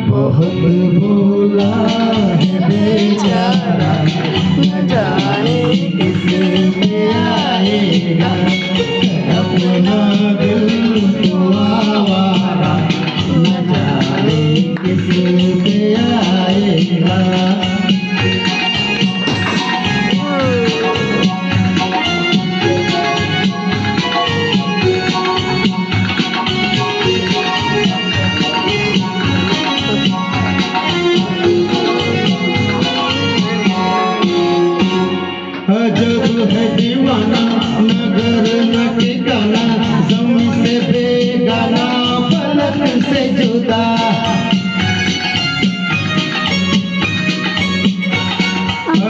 बहुत भोला है बेचारा, न जाने किस पे आएगा, अपना दिल तो आवारा, न जाने किस पे आएगा। अजब है दीवाना, नगर न ठिकाना, ज़मीं से बेगाना, फलक से जुदा।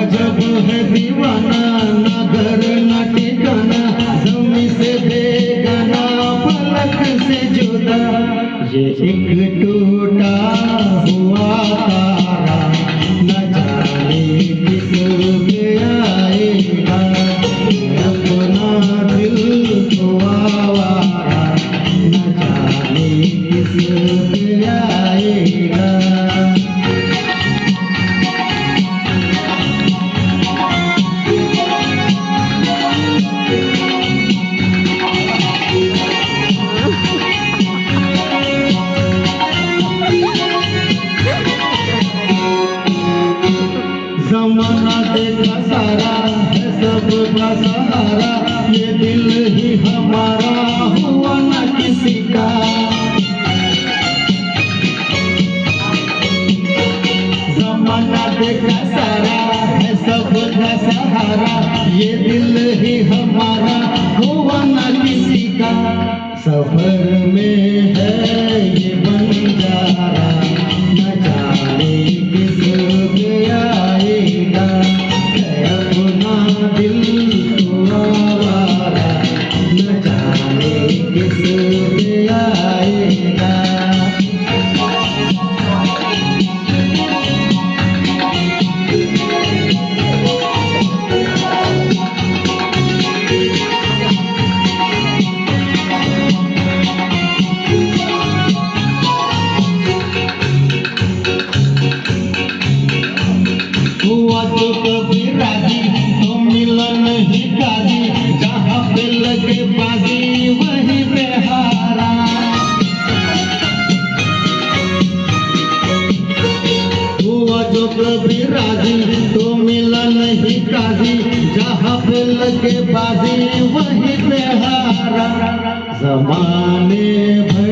अजब है दीवाना, नगर न ठिकाना, ज़मीं से बेगाना, फलक से जुदा। ये एक टूटा हुआ तारा, न जाने किस पे आएगा, अपना दिल तो आवारा, न जाने किस पे आएगा। ज़माना देखा सारा है सबका सहारा, ये दिल ही हमारा हुआ न किसी का। ज़माना देखा सारा है सबका सहारा, ये दिल ही हमारा हुआ न किसी का। सफर में है ये बंजारा, न जाने किस पे आएगा, अपना दिल तो आवारा, न जाने किस पे आएगा। हुआ तो कभी राजी तो मिलन ही गाजी, जहाँ पे लगे बाजी वहीं पे हारा। हुआ तो कभी राजी तो मिलन ही गाजी, जहाँ पे लगे बाजी वहीं पे हारा। ज़माने भर